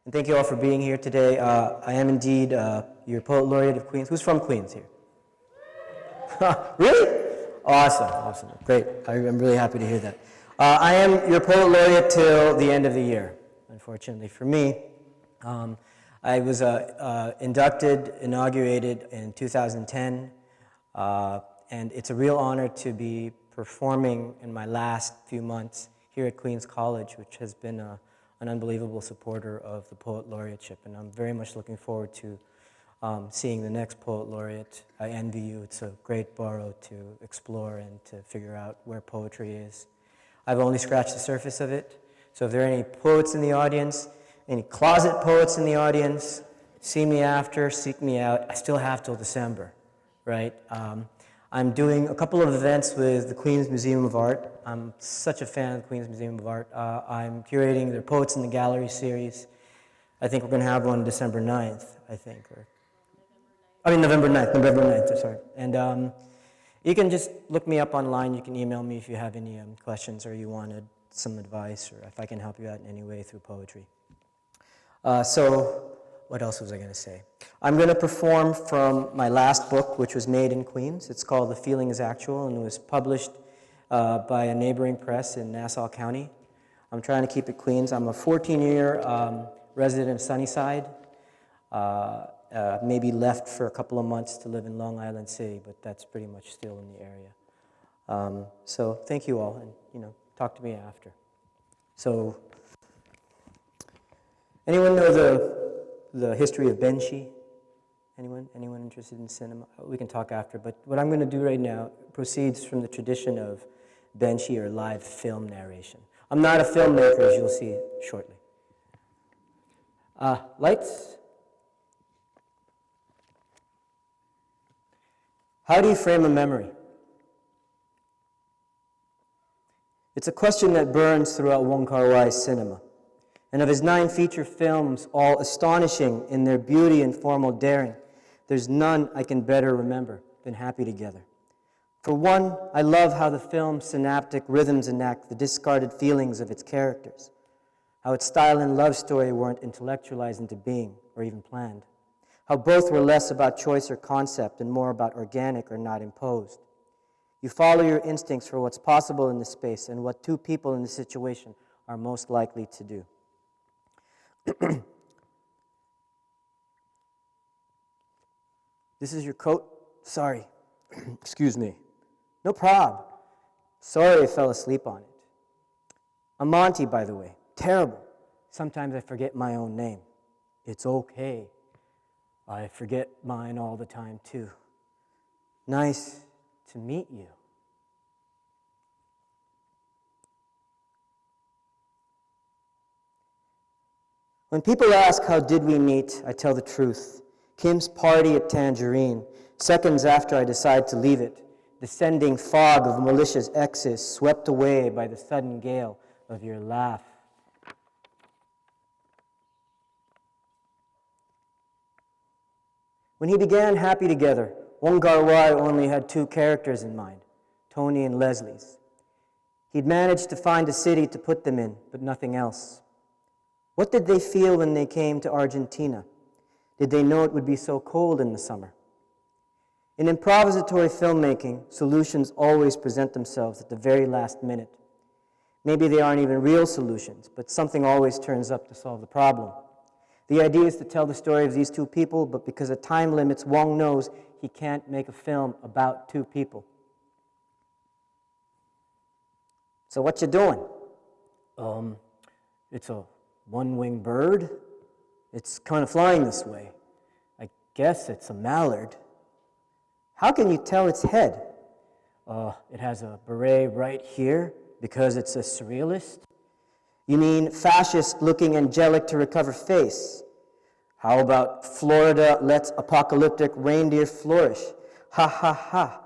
And thank you all for being here today. I am indeed your Poet Laureate of Queens. Who's from Queens here? Really? Awesome. Great. I'm really happy to hear that. I am your Poet Laureate till the end of the year, unfortunately for me. I was inaugurated in 2010, and it's a real honor to be performing in my last few months here at Queens College, which has been an unbelievable supporter of the Poet Laureateship, and I'm very much looking forward to seeing the next Poet Laureate. I envy you. It's a great borough to explore and to figure out where poetry is. I've only scratched the surface of it, so if there are any poets in the audience, any closet poets in the audience, see me after, seek me out. I still have till December, right? I'm doing a couple of events with the Queens Museum of Art. I'm such a fan of the Queens Museum of Art. I'm curating their Poets in the Gallery series. I think we're going to have one December 9th, I think. November 9th, sorry. And you can just look me up online. You can email me if you have any questions or you wanted some advice or if I can help you out in any way through poetry. So what else was I going to say? I'm going to perform from my last book, which was made in Queens. It's called The Feeling is Actual, and it was published by a neighboring press in Nassau County. I'm trying to keep it Queens. I'm a 14-year resident of Sunnyside. Maybe left for a couple of months to live in Long Island City, but that's pretty much still in the area. So thank you all, and talk to me after. So, anyone know the history of Benshi? Anyone interested in cinema? We can talk after, but what I'm going to do right now proceeds from the tradition of Benshi, or live film narration. I'm not a filmmaker, as you'll see shortly. Lights? How do you frame a memory? It's a question that burns throughout Wong Kar-wai's cinema. And of his 9 feature films, all astonishing in their beauty and formal daring, there's none I can better remember than Happy Together. For one, I love how the film's synaptic rhythms enact the discarded feelings of its characters, how its style and love story weren't intellectualized into being or even planned, how both were less about choice or concept and more about organic or not imposed. You follow your instincts for what's possible in this space and what 2 people in this situation are most likely to do. This is your coat? Sorry. Excuse me. No prob. Sorry I fell asleep on it. I'm Monty, by the way. Terrible. Sometimes I forget my own name. It's okay. I forget mine all the time, too. Nice to meet you. When people ask how did we meet, I tell the truth. Kim's party at Tangerine, seconds after I decide to leave it, descending fog of malicious exes swept away by the sudden gale of your laugh. When he began Happy Together, Wong Kar-wai only had 2 characters in mind, Tony and Leslie's. He'd managed to find a city to put them in, but nothing else. What did they feel when they came to Argentina? Did they know it would be so cold in the summer? In improvisatory filmmaking, solutions always present themselves at the very last minute. Maybe they aren't even real solutions, but something always turns up to solve the problem. The idea is to tell the story of these 2 people, but because of time limits, Wong knows he can't make a film about 2 people. So what you doing? It's a one-winged bird. It's kind of flying this way. I guess it's a mallard. How can you tell its head? It has a beret right here because it's a surrealist. You mean fascist-looking angelic to recover face? How about Florida lets apocalyptic reindeer flourish? Ha ha ha.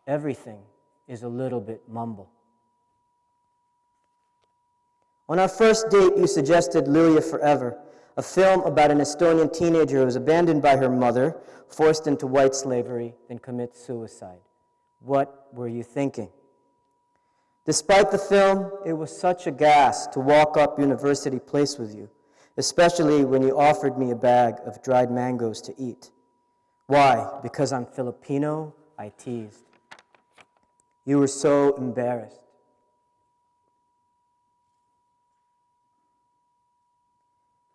Everything is a little bit mumble. On our first date, you suggested Lilia Forever, a film about an Estonian teenager who was abandoned by her mother, forced into white slavery, then commits suicide. What were you thinking? Despite the film, it was such a gas to walk up University Place with you, especially when you offered me a bag of dried mangoes to eat. Why? Because I'm Filipino? I teased. You were so embarrassed.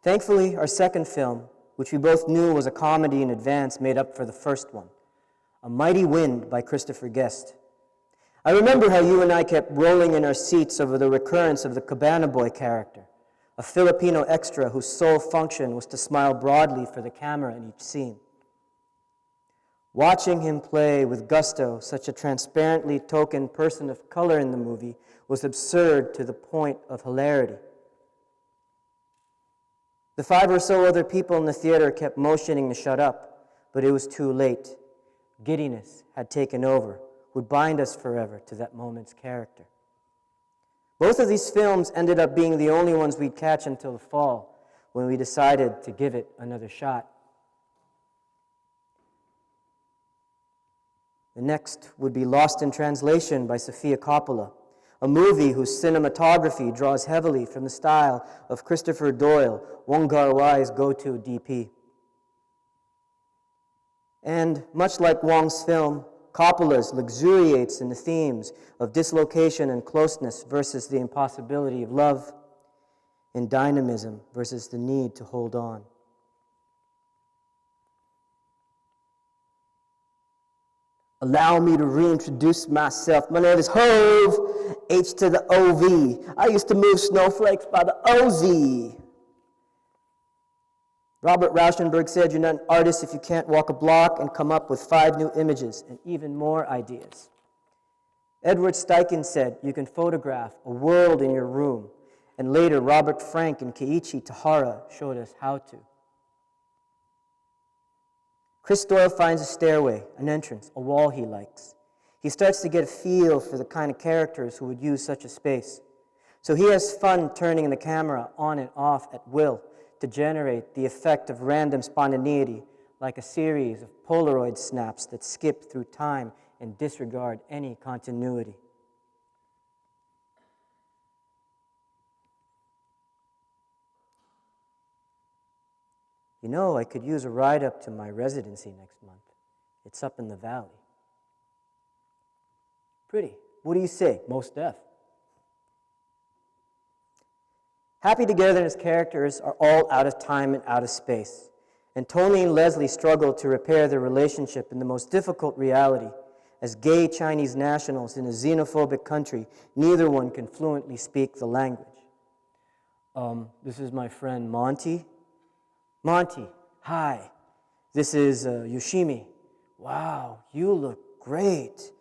Thankfully, our second film, which we both knew was a comedy in advance, made up for the first one, A Mighty Wind by Christopher Guest. I remember how you and I kept rolling in our seats over the recurrence of the Cabana Boy character, a Filipino extra whose sole function was to smile broadly for the camera in each scene. Watching him play with gusto such a transparently token person of color in the movie was absurd to the point of hilarity. The 5 or so other people in the theater kept motioning to shut up, but it was too late. Giddiness had taken over, would bind us forever to that moment's character. Both of these films ended up being the only ones we'd catch until the fall, when we decided to give it another shot. The next would be Lost in Translation by Sofia Coppola, a movie whose cinematography draws heavily from the style of Christopher Doyle, Wong Kar-wai's go-to DP. And much like Wong's film, Coppola's luxuriates in the themes of dislocation and closeness versus the impossibility of love, and dynamism versus the need to hold on. Allow me to reintroduce myself. My name is Hove, H to the O-V. I used to move snowflakes by the O-Z. Robert Rauschenberg said, you're not an artist if you can't walk a block and come up with 5 new images and even more ideas. Edward Steichen said, you can photograph a world in your room. And later, Robert Frank and Keiichi Tahara showed us how to. Chris Doyle finds a stairway, an entrance, a wall he likes. He starts to get a feel for the kind of characters who would use such a space. So he has fun turning the camera on and off at will to generate the effect of random spontaneity, like a series of Polaroid snaps that skip through time and disregard any continuity. You know, I could use a ride up to my residency next month. It's up in the valley. Pretty. What do you say? Most def. Happy Togetherness characters are all out of time and out of space. And Tony and Leslie struggle to repair their relationship in the most difficult reality. As gay Chinese nationals in a xenophobic country, neither one can fluently speak the language. This is my friend Monty. Monty, hi. This is Yoshimi. Wow, you look great.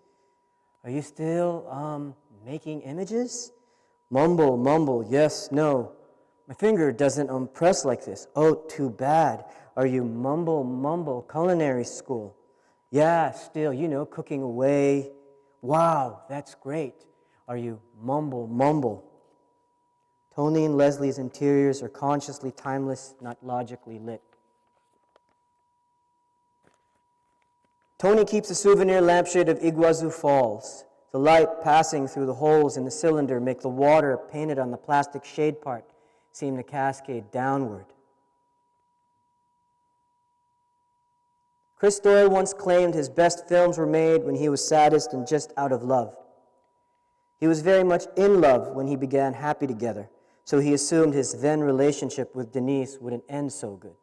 Are you still making images? Mumble, mumble, yes, no. My finger doesn't press like this. Oh, too bad. Are you mumble, mumble, culinary school? Yeah, still, you know, cooking away. Wow, that's great. Are you mumble, mumble? Tony and Leslie's interiors are consciously timeless, not logically lit. Tony keeps a souvenir lampshade of Iguazu Falls. The light passing through the holes in the cylinder make the water painted on the plastic shade part seem to cascade downward. Chris Doyle once claimed his best films were made when he was saddest and just out of love. He was very much in love when he began Happy Together, so he assumed his then relationship with Denise wouldn't end so good.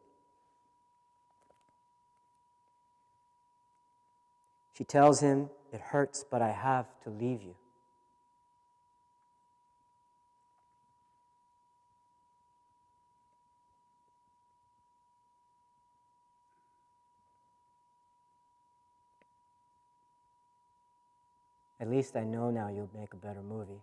She tells him, it hurts, but I have to leave you. At least I know now you'll make a better movie.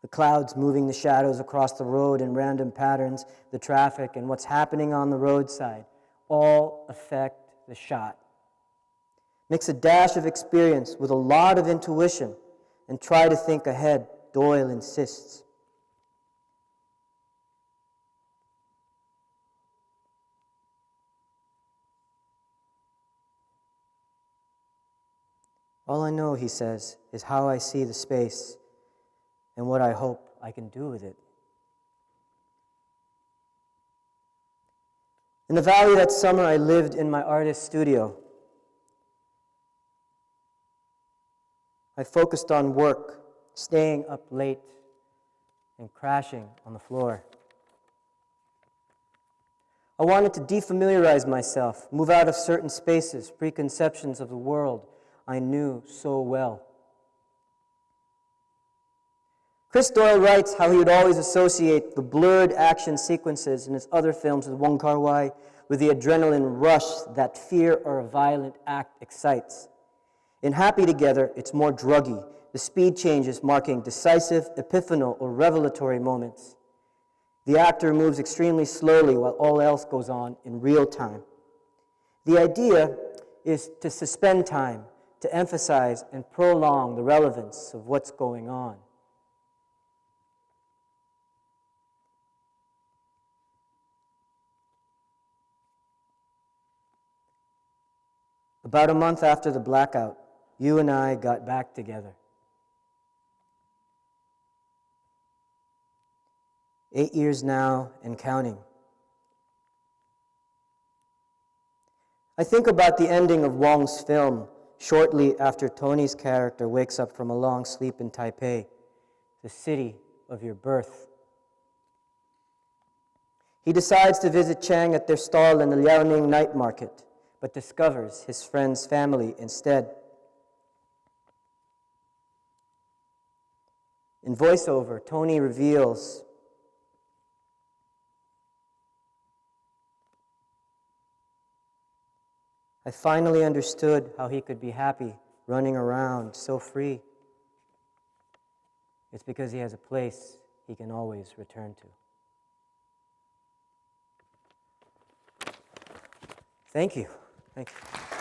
The clouds moving the shadows across the road in random patterns, the traffic, and what's happening on the roadside all affect the shot. Mix a dash of experience with a lot of intuition and try to think ahead, Doyle insists. All I know, he says, is how I see the space and what I hope I can do with it. In the valley that summer, I lived in my artist studio. I focused on work, staying up late and crashing on the floor. I wanted to defamiliarize myself, move out of certain spaces, preconceptions of the world I knew so well. Chris Doyle writes how he would always associate the blurred action sequences in his other films with Wong Kar-wai with the adrenaline rush that fear or a violent act excites. In Happy Together, it's more druggy, the speed changes marking decisive, epiphanal, or revelatory moments. The actor moves extremely slowly while all else goes on in real time. The idea is to suspend time, to emphasize and prolong the relevance of what's going on. About a month after the blackout, you and I got back together. 8 years now and counting. I think about the ending of Wong's film shortly after Tony's character wakes up from a long sleep in Taipei, the city of your birth. He decides to visit Chang at their stall in the Liaoning night market, but discovers his friend's family instead. In voiceover, Tony reveals, I finally understood how he could be happy running around so free. It's because he has a place he can always return to. Thank you. Thank you.